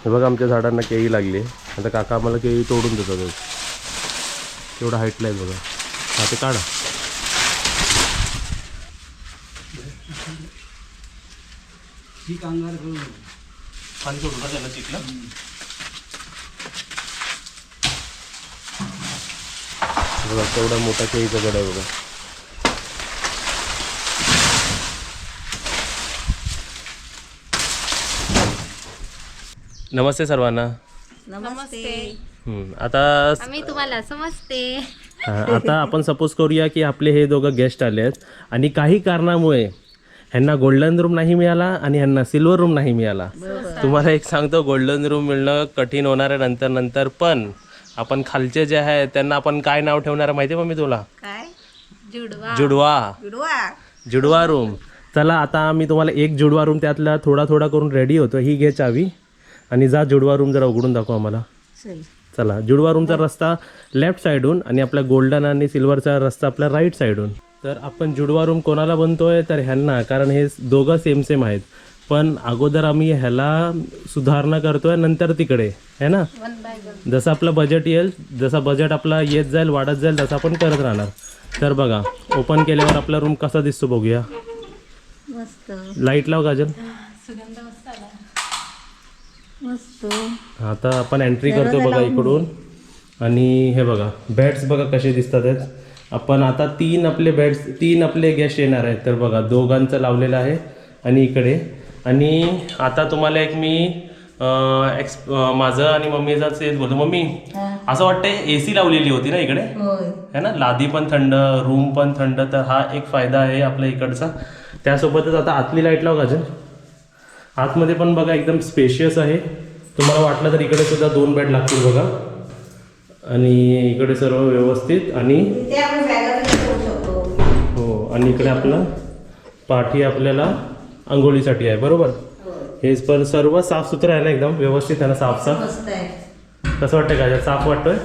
हे बघा आमच्या झाडांना केळी लागली. आता काका आम्हाला केळी तोडून देतात. तेवढा हाईटला आहे बघा. हा ते काढा. पाणी सोडू का त्याला चिकला? बघा तेवढा मोठा केळीचा गड आहे बघा. नमस्ते सर्वांना. नमस्ते. आता आम्ही तुम्हाला समजते. आता आपण सपोज करूया की आपले हे दोघं गेस्ट आले आहेत आणि काही कारणामुळे ह्यांना गोल्डन रूम नाही मिळाला आणि ह्यांना सिल्वर रूम नाही मिळाला. तुम्हाला एक सांगतो, गोल्डन रूम मिळणं कठीण होणार आहे नंतर पण आपण खालचे जे आहेत त्यांना आपण काय नाव ठेवणार माहिती आहे मम्मी तुला? काय? जुडवा. जुडवा. जुडवा. जुडवा रूम. चला आता मी तुम्हाला एक जुडवा रूम त्यातला थोडा करून रेडी होतो. ही घे चावी आणि जा जुडवा रूम जरा उघडून दाखव आम्हाला. चला. जुडवा रूमचा रस्ता लेफ्ट साईडून आणि आपल्या गोल्डन आणि सिल्वरचा रस्ता आपल्या राईट साईडून. तर आपण जुडवा रूम कोणाला बनतोय तर ह्यांना, कारण हे दोघं सेम आहेत. पण अगोदर आम्ही ह्याला सुधारणा करतोय, नंतर तिकडे है ना. जसं आपलं बजेट येईल, जसा बजेट आपला येत जाईल वाढत जाईल तसं आपण करत राहणार. तर बघा ओपन केल्यावर आपला रूम कसा दिसतो बघूया. मस्त. लाईट लाव काजल. मस्त. आता आपण एंट्री करतो बघा इकडून. आणि हे बघा बेड्स बघा कसे दिसतात आहेत. आपण आता तीन आपले गेस्ट येणार आहेत. तर बघा दोघांचं लावलेलं आहे आणि इकडे. आणि आता तुम्हाला एक मी माझं आणि मम्मीचा तेच बोलतो. मम्मी असं वाटतंय AC लावलेली होती ना इकडे है ना. लादी पण थंड, रूम पण थंड. तर हा एक फायदा आहे आपल्या इकडचा. त्यासोबतच आता आतली लाईट लाव गाजल. आतमध्ये पण बघा एकदम स्पेशियस आहे. तुम्हाला वाटलं तर इकडे सुद्धा 2 बेड लागतील बघा. आणि इकडे सर्व व्यवस्थित. आणि हो, आणि इकडे आपला पाठी आपल्याला आंघोळीसाठी आहे बरोबर. हे पण सर्व साफसुथरं आहे ना, एकदम व्यवस्थित आहे ना. साफ कसं वाटतंय का? साफ वाटतोय.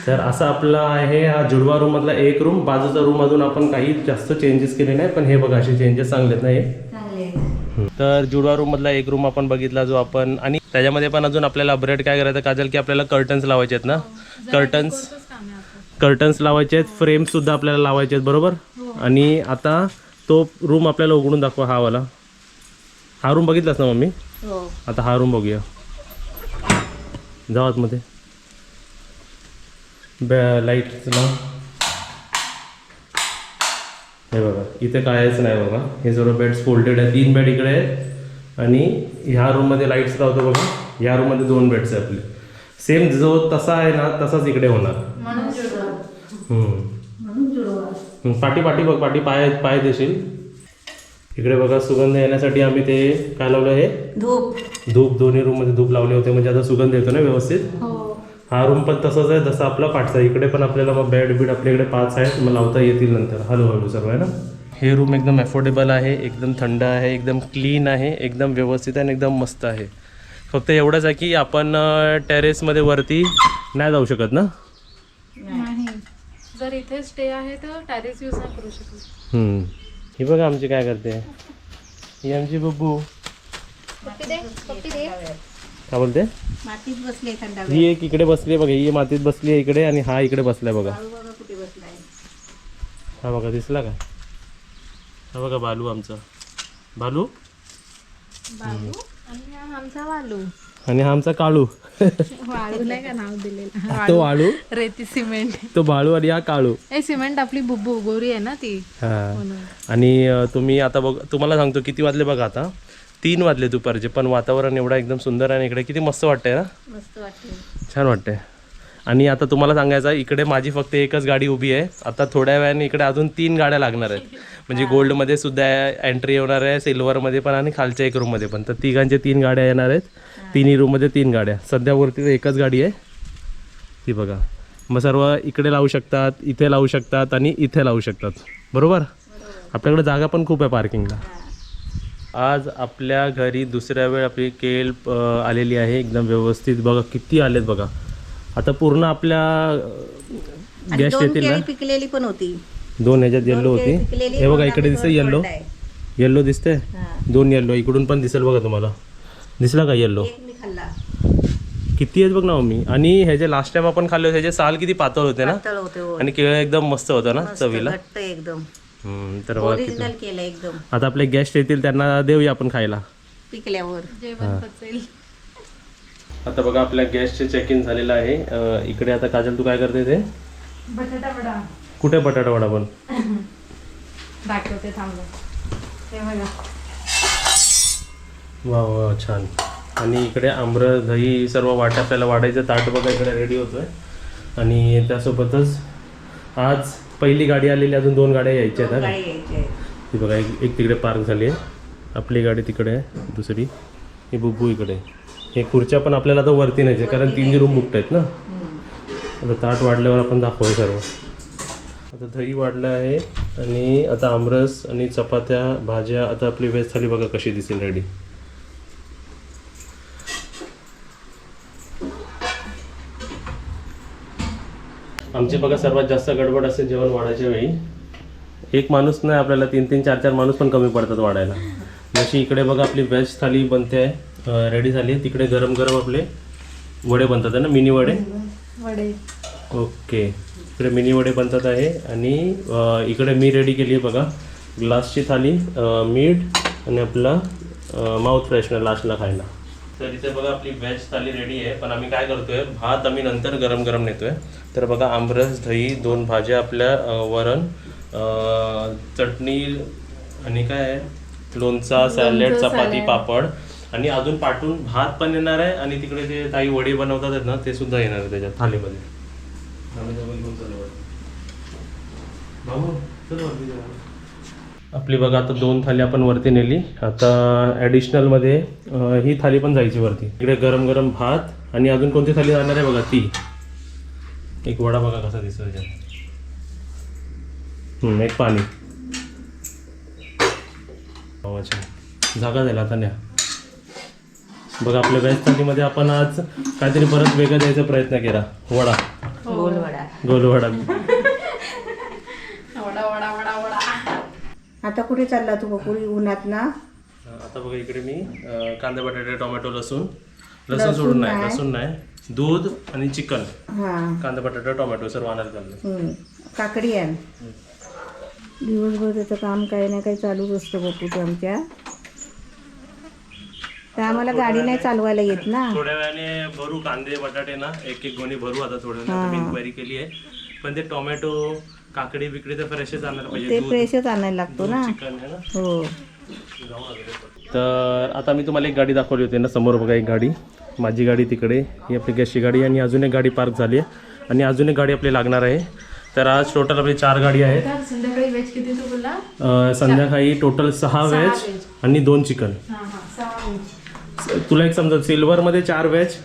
तर असा आपला आहे हा जुडवा रूम मधला एक रूम. बाजूचा रूम अजून आपण काही जास्त चेंजेस केले नाही, पण हे बघा असे चेंजेस चांगलेत ना हे. तर जुडवा रूम मधला एक रूम आपण बघितला जो आपण. आणि त्याच्यामध्ये पण अजून आपल्याला अपग्रेड काय करायचं काजल, की आपल्याला कर्टन्स लावायचे आहेत ना. कर्टन्स लावायचे आहेत. फ्रेम सुद्धा आपल्याला लावायचे आहेत बरोबर. आणि आता तो रूम आपल्याला उघडून दाखवा. हा वाला, हा रूम बघितलास ना मम्मी. आता हा रूम बघूया. जाऊ आतमध्ये. लाईट लाव. हे बघा इथे कायच नाही बघा. हे सर्व बेड्स फोल्डेड आहे. 3 बेड इकडे आहेत आणि ह्या रूममध्ये लाईट्स लावतो बघा. ह्या रूममध्ये 2 बेड्स आहे आपले. सेम जो तसा आहे ना तसाच इकडे होणार. पाठी बघ. पाठी पाय देशील. इकडे बघा सुगंध येण्यासाठी आम्ही ते काय लावलं, हे धूप. दोन्ही रूममध्ये धूप लावले होते म्हणजे आता सुगंध येतो ना व्यवस्थित. हा रूम पण तसाच आहे जसा आपला पाठचा. इकडे पण आपल्याला मग बेड आपल्याकडे 5 आहेत, मग लावता येतील नंतर हळूहळू सर्व आहे ना. हे रूम एकदम अफोर्डेबल आहे, एकदम थंड आहे, एकदम क्लीन आहे, एकदम व्यवस्थित आहे आणि एकदम मस्त आहे. फक्त एवढंच आहे की आपण टेरेसमध्ये वरती नाही जाऊ शकत ना. नाही, जर इथे स्टे आहे तर टेरेस यूज नाही करू शकत. ही बघा आमची काय करते. ही आमची बब्बू. काय बोलते? मातीत बसले थंडा. ही एक इकडे बसली बघा. ही मातीत बसली आहे इकडे आणि हा इकडे बसलाय बघा. कुठे बसलाय? हा बघा दिसला का? हा बघा बालू आमचा. बालू आणि हा आमचा वालू. आणि हा आमचा काळू. वाळू नाही का नाव दिलेलं. तो वाळू, रेती सिमेंट. तो बाळू आणि हा काळू. हे सिमेंट आपली बुब्बू गोरी आहे ना ती. हा. आणि तुम्ही आता बघ, तुम्हाला सांगतो किती वाजले बघा. आता 3 वाजले दुपारचे. पण वातावरण एवढा एकदम सुंदर आहे. इकडे किती मस्त वाटतंय ना. मस्त वाटते. छान वाटतंय. आणि आता तुम्हाला सांगायचं, इकडे माझी फक्त एकच गाडी उभी आहे. आता थोड्या वेळाने इकडे अजून 3 गाड्या लागणार आहेत. म्हणजे गोल्डमध्ये सुद्धा एंट्री होणार आहे, सिल्वरमध्ये पण आणि खालच्या एक रूममध्ये पण. तर तिघांचे 3 गाड्या येणार आहेत. तिन्ही रूममध्ये 3 गाड्या. सध्या वरती एकच गाडी आहे ती बघा. मग सर्व इकडे लावू शकतात, इथे लावू शकतात आणि इथे लावू शकतात बरोबर. आपल्याकडे जागा पण खूप आहे पार्किंगला. आज आपल्या घरी दुसऱ्या वेळ आपली केळ आलेली आहे एकदम व्यवस्थित. बघा किती आलेत बघा. आता पूर्ण आपल्या गॅस येतील ना. पिकलेली पण होती. 2 ह्याच्यात येल्लो होती. हे बघा इकडे दिसते येल्लो. येल्लो दिसते. 2 येल्लो इकडून पण दिसेल बघा तुम्हाला. दिसला का येल्लो? एक मी खाल्ला. किती आहेत बघ ना मम्मी. आणि ह्याचे लास्ट टाइम आपण खाल्ले ह्याचे साल किती पातळ होते ना, पातळ होते हो. आणि केळं एकदम मस्त होतं ना मस्त, चवीला. घट्ट एकदम तर बघा किती. ओरिजिनल केलं एकदम. आता आपले गेस्ट येतील त्यांना देऊया आपण खायला. पिकल्यावर जेवण पचेल. आता बघा आपल्या गॅसचे चेक इन झालेलं आहे. इकडे आता काजल तू काय करते ते? बटाटा वडा कुठे बटाटा वडा पण? दाखवते थांबलो. ते बघा. वा वा छान. आणि इकडे आमरस दही सर्व आपल्याला वाढायचं ताट बघा इकडे रेडी होतोय. आणि त्यासोबतच आज पहिली गाडी आलेली, अजून 2 गाड्या यायच्या आहेत. गाडी यायची आहे. ती बघा एक तिकडे पार्क झाली आहे, आपली गाडी तिकडे आहे, दुसरी ही बुब्बू इकडे. हे खुर्च्या पण आपल्याला आता वरती न्यायचे कारण 3 रूम बुकट आहेत ना. आता ताट वाढल्यावर आपण दाखवू सर्व. आता दही वाढलं आहे आणि आता आमरस आणि चपात्या भाज्या. आता आपली व्हेज थाली बघा कशी दिसेल रेडी. आमची बघा सर्वात जास्त गडबड असते जेवण वाढायच्या वेळी. एक माणूस नाही आपल्याला 3-3, 4-4 माणूस पण कमी पडतात वाढायला. जशी इकडे बघा आपली व्हेज थाली बनते आहे, रेडी झाली आहे. तिकडे गरम गरम आपले वडे बनतात आहे ना, मिनी वडे. वडे ओके, इकडे मिनी वडे बनतात आहे. आणि इकडे मी रेडी केली आहे बघा ग्लासची थाली, मीठ आणि आपला माउथ फ्रेशनर लास्टला खायला. तर इथे बघा आपली व्हेज थाली रेडी आहे. पण आम्ही काय करतोय, भात आम्ही नंतर गरम गरम नेतोय. तर बघा आमरस, दही, 2 भाज्या आपल्या, वरण, चटणी आणि काय आहे, लोणचा, सॅलेड, चपाती, पापड. आणि अजून पाठवून भात पण येणार आहे. आणि तिकडे ते ताई वडी बनवतात ना ते सुद्धा येणार आहे त्याच्या थालीमध्ये. आपली बघा आता 2 थाली आपण वरती नेली. आता ॲडिशनलमध्ये ही थाली पण जायची वरती. इकडे गरम गरम भात आणि अजून कोणती थाली जाणार आहे बघा ती. एक वडा बघा कसा दिसतो त्याच्यात. एक पाणी. जागा द्यायला आता न्या. बघा आपल्या व्हेज थालीमध्ये आपण आज काहीतरी परत वेगळं द्यायचा प्रयत्न केला. वडा, गोलवडा. गोलवडा. वडा वडा वडा वडा. आता कुठे चालला तू बकुळी उन्हात ना? आता बघा इकडे मी कांदा, बटाटे, टोमॅटो, लसूण सोडून नाही, लसूण नाही, दूध आणि चिकन, कांदा, बटाटा, टोमॅटो सर्व आणायला चाललं. काकडी आण. दिवसभर त्याचं काम काही ना काही चालूच असतं बपूचं आमच्या. तर आम्हाला गाडी नाही चालवायला येत ना. थोड्या वेळाने भरू कांदे बटाटे ना, एक गोणी भरू आता थोड्या वेळाने. मी इन्क्वायरी केली आहे. पण ते टोमॅटो, काकडी बिकडी तर फ्रेशच आणायला पाहिजे. ते फ्रेशच आणायला लागतो ना. चिकन आहे ना. हो. तर आता मी तुम्हाला एक गाडी दाखवली होती ना, समोर बघा एक गाडी, माझी गाडी तिकडे, ही आपली गॅसची गाडी. आणि अजून एक गाडी पार्क झाली आहे आणि अजून एक गाडी आपली लागणार आहे. तर आज टोटल आपली 4 गाडी आहेत. संध्याकाळी व्हेज किती तू बोलला? संध्याकाळी टोटल 6 व्हेज आणि 2 चिकन. तुला एक समजा, सिल्वरमध्ये 4 व्हेज,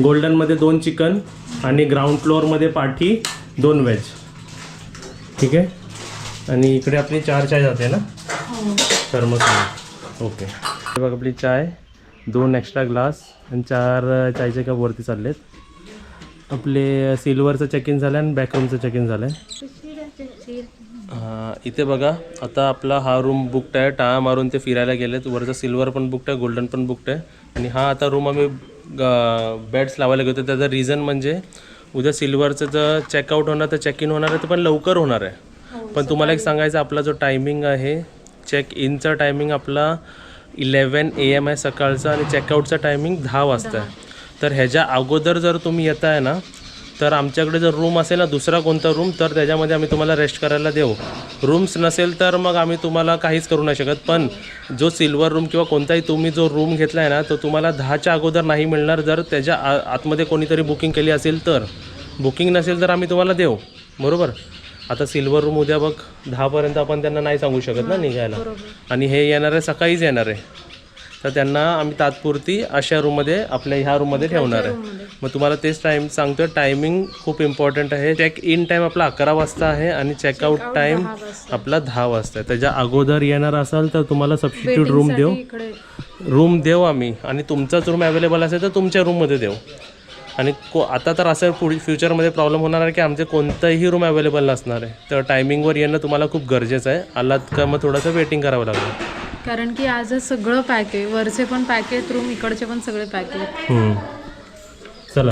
गोल्डनमध्ये 2 चिकन आणि ग्राउंड फ्लोअरमध्ये पाठी 2 व्हेज. ठीक आहे. आणि इकडे आपली 4 चाय जाते ना थर्मस. ओके. बघा आपली चाय, 2 एक्स्ट्रा ग्लास आणि 4 चायचे कप वरती चाललेत. आपले सिल्वरचं चेक इन झालं आणि बॅकरूमचं चेक इन झालं आहे. इथे बघा आता आपला हा रूम बुकड आहे. टाळा मारून ते फिरायला गेलेत. वरचं सिल्वर पण बुकड आहे, गोल्डन पण बुकड आहे. आणि हा आता रूम आम्ही बेड्स लावायला घेतो. त्याचं रिझन म्हणजे उद्या सिल्वरचं जर चेकआउट होणार तर चेक इन होणार आहे, तर पण लवकर होणार आहे. पण तुम्हाला एक सांगायचं, आपला जो टायमिंग आहे चेक इनचा टायमिंग आपला 11 AM आहे सकाळचा आणि चेकआउटचा टायमिंग 10 वाजता आहे. तर ह्याच्या अगोदर जर तुम्ही येत आहे ना, तर आमच्याकडे जर रूम असेल ना दुसरा कोणता रूम, तर त्याच्यामध्ये आम्ही तुम्हाला रेस्ट करायला देऊ. रूम्स नसेल तर मग आम्ही तुम्हाला काहीच करू नाही शकत. पण जो सिल्वर रूम किंवा कोणताही तुम्ही जो रूम घेतला आहे ना, तो तुम्हाला 10च्या अगोदर नाही मिळणार. जर त्याच्या आतमध्ये कोणीतरी बुकिंग केली असेल तर. बुकिंग नसेल तर आम्ही तुम्हाला देऊ. बरोबर. आता सिल्वर रूम उद्या बघ 10पर्यंत आपण त्यांना नाही सांगू शकत ना निघायला. आणि हे येणार आहे सकाळीच येणार आहे. तर त्यांना आम्ही तात्पुरती अशा रूममध्ये आपल्या ह्या रूममध्ये ठेवणार आहे. मग तुम्हाला तेच टाईम सांगतो, टायमिंग खूप इम्पॉर्टंट आहे. चेक इन टाईम आपला 11 वाजता आहे आणि चेकआउट टाईम आपला 10 वाजता आहे. त्याच्या अगोदर येणार असाल तर तुम्हाला सबस्टिट्यूट रूम देऊ आम्ही. आणि तुमचाच रूम अवेलेबल असेल तर तुमच्या रूममध्ये देऊ. आणि आता तर असं फ्युचरमध्ये प्रॉब्लेम होणार आहे की आमचे कोणतंही रूम अवेलेबल नसणार आहे. तर टायमिंगवर येणं तुम्हाला खूप गरजेचं आहे. आलात का मग थोडंसं वेटिंग करावं लागेल. कारण की आजच सगळं पॅक आहे, वरचे पण पॅक आहेत, रूम इकडचे पण सगळे पॅक आहेत. चला,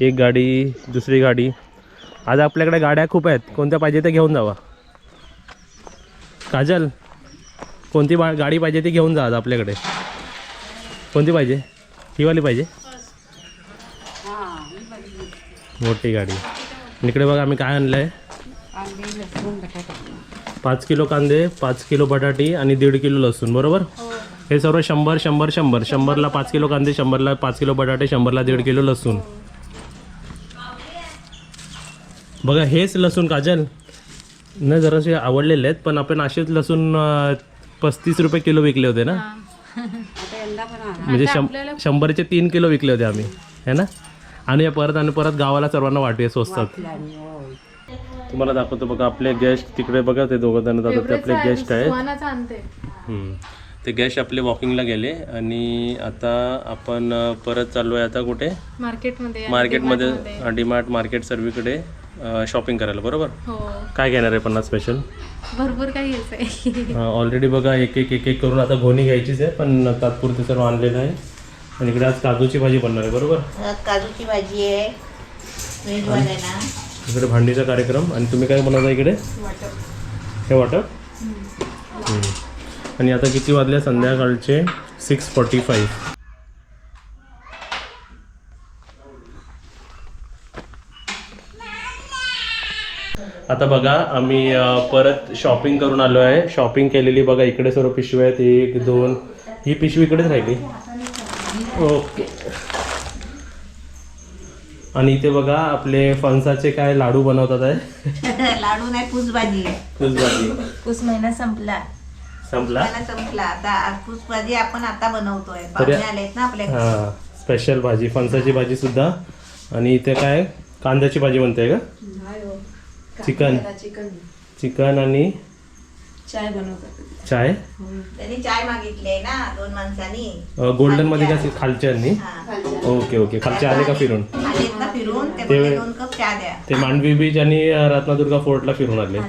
एक गाडी, दुसरी गाडी. आज आपल्याकडे गाड्या खूप आहेत, कोणत्या पाहिजे ते घेऊन जावा. काजल, कोणती गाडी पाहिजे ती घेऊन जा आज आपल्याकडे. कोणती पाहिजे? ही वाली पाहिजे, मोठी गाडी. इकडे बघा आम्ही काय आणलं आहे. 5 किलो कांदे, 5 किलो बटाटी आणि 1.5 किलो लसूण, बरोबर. हे सर्व 100 100 100. 100ला 5 किलो कांदे, 100ला 5 किलो बटाटे, 100ला 1.5 किलो लसूण. बघा हेच लसूण काजल न जरासे आवडलेले आहेत, पण आपण असेच लसूण 35 रुपये किलो विकले होते ना. म्हणजे 100चे 3 किलो विकले होते आम्ही, है ना. आणि परत गावाला सर्वांना वाटूया स्वस्तात. तुम्हाला दाखवतो बघा आपले गेस्ट तिकडे बघा, ते दोघं जण जातात, ते आपले गेस्ट आहेत. ते गेस्ट आपले वॉकिंगला गेले आणि आता आपण परत चाललो आहे. आता कुठे? मार्केटमध्ये, डीमार्ट मार्केट सर्वीकडे शॉपिंग करायला, बरोबर. काय घेणार आहे पण स्पेशल? भरपूर काही घ्यायचं आहे. ऑलरेडी बघा एक एक करून आता घोणी घ्यायचीच आहे, पण तात्पुरते सर्व आणलेलं आहे. आणि इकडे आज काजूची भाजी बनणार आहे, बरोबर. काजूची भाजी आहे, ना. इकडे भांडीचा कार्यक्रम. आणि तुम्ही काय बनवता इकडे? हे वाटप. आणि आता किती वाजले? संध्याकाळचे 6:45. आता बघा आम्ही परत शॉपिंग करून आलो आहे. शॉपिंग केलेली बघा, इकडे सर्व पिशव्या आहेत, 1 2. ही पिशवी इकडेच राहिली. ओके. आणि इथे बघा आपले फणसाचे काय लाडू बनवतात आहे. लाडू नाही, पुसभाजी. पुस महिना संपला. आता पुसभाजी आपण आता बनवतोय. पाहुणे आलेत ना आपल्याकडे. हा, स्पेशल भाजी, फणसाची भाजी सुद्धा. आणि इथे काय कांद्याची भाजी बनते का? चिकन आणि चाय बनवतात. चाय. त्यांनी चाय मागितले ना 2 माणसांनी. गोल्डन मध्ये का खालच्यांनी? ओके. खालचे आले का फिरून? आलेत ना फिरून. ते 2 कप चहा द्या. ते मांडवी बीच आणि रत्नदुर्गा फोर्टला फिरून आले.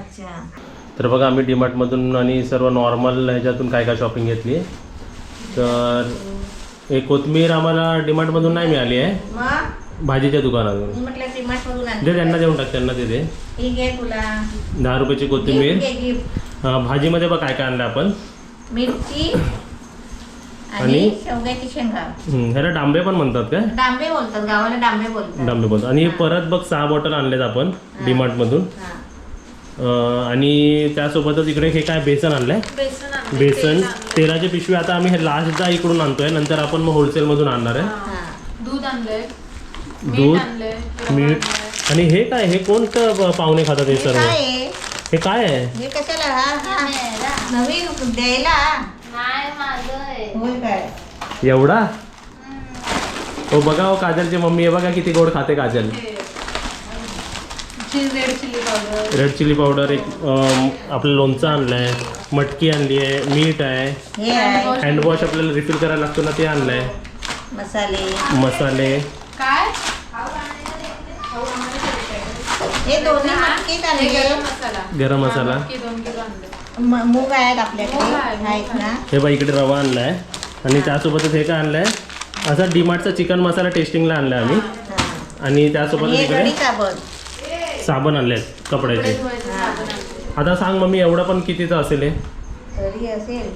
तर बघा आम्ही डीमार्ट मधून आणि सर्व नॉर्मल ह्याच्यातून काय शॉपिंग घेतली. तर एक कोथमीर आम्हाला डीमार्ट मधून नाही मिळाली आहे, भाजीच्या दुकानातून. दे त्यांना, देऊन टाक त्यांना. ते दे. 10 रुपयाची कोथिंबीर. भाजीमध्ये बघ काय काय आणलं आपण. मिरची आणि शेवग्याची शेंगा. ह्याला डांबे पण म्हणतात का? डांबे बोलतात, गावाला डांबे बोलतात. आणि परत बघ 6 बॉटल आणलेत आपण डीमार्ट मधून. आणि त्यासोबतच इकडे हे काय बेसन आणलंय. बेसन 13ची पिशवी. आता आम्ही हे लास्टदा इकडून आणतोय, नंतर आपण मग होलसेल मधून आणणार आहे. दूध आणलंय, दूध, मीठ. आणि हे काय, हे कोणतं पाहुणे खातात हे सर्व? हे काय आहे? हे कशाला? नवीन द्यायला. एवढा? हो बघा, हो काजलची मम्मी आहे बघा किती गोड खाते काजल. Red chilli powder. एक आपलं लोणचं आणलंय, मटकी आणली आहे, मीठ आहे, हँडवॉश आपल्याला रिफिल करायला लागतो ना ते आणलंय, मसाले. काय हे दोन्ही मटकीत आणले. गरम मसाला. मूग आहेत आपल्याकडे, आहेत ना. हे बघा इकडे रवा आणलाय. आणि त्यासोबतच हे काय आणलंय, असा डीमार्टचा चिकन मसाला टेस्टिंगला आणलाय आम्ही. आणि त्यासोबतच इकडे साबण आणले आहेत कपड्याचे. आता सांग मम्मी, एवढा पण कितीचा असेल हे? तरी असेल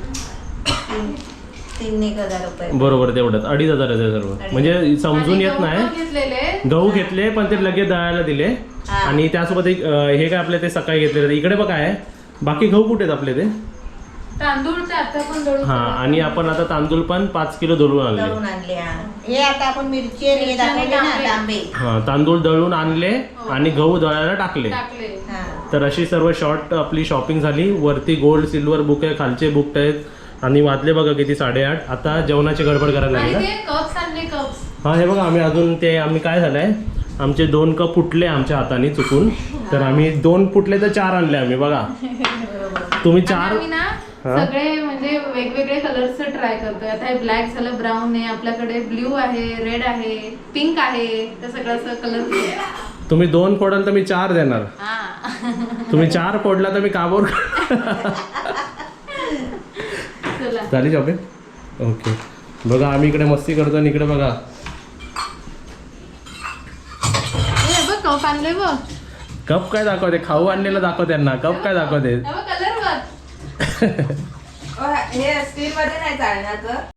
3,000 रुपये. बरोबर, तेवढंच 2,500 सर्व. म्हणजे समजून येत नाही. गहू घेतले पण ते लगेच दळायला दिले. आणि त्यासोबत एक हे काय आपले ते सकाळी घेतले. इकडे बघा आहे, बाकी गहू कुठे आहेत आपले? ते तांदूळ ते आता पण दळून. हा, आणि आपण आता तांदूळ पण 5 किलो दळून आणले. हे आता आपण मिरची हे दाखवले ना डांबे. हा, तांदूळ दळून आणले आणि गहू दळायला टाकले. तर अशी सर्व शॉर्ट आपली शॉपिंग झाली. वरती गोल्ड सिल्वर बुक आहे, खालचे बुक आहेत. आणि वाजले बघा किती 8:30. आता जेवणाची गडबड करायला लागली. हा, हे बघा आम्ही काय झालंय, आमचे 2 कप फुटले आमच्या हाताने चुकून. तर आम्ही 2 फुटले तर 4 आणले आम्ही. बघा तुम्ही 4 सगळे म्हणजे वेगवेगळे कलर्स ट्राय करतोय. आता हे ब्लॅक झालं, ब्राऊन आहे आपल्याकडे, ब्ल्यू आहे, रेड आहे, पिंक आहे. तर सगळं कलर तुम्ही 2 फोडाल तर मी 4 देणार. तुम्ही 4 फोडला तर मी काबोर. चला झाली शॉपिंग. ओके बघा आम्ही इकडे मस्ती करतो आणि इकडे बघा हे बघ कप आणले बघ. कप काय दाखवते, खाऊ आणलेलं दाखव त्यांना. कप काय दाखवते. कलर बघ. हे स्टील मध्ये नाही चालणार तर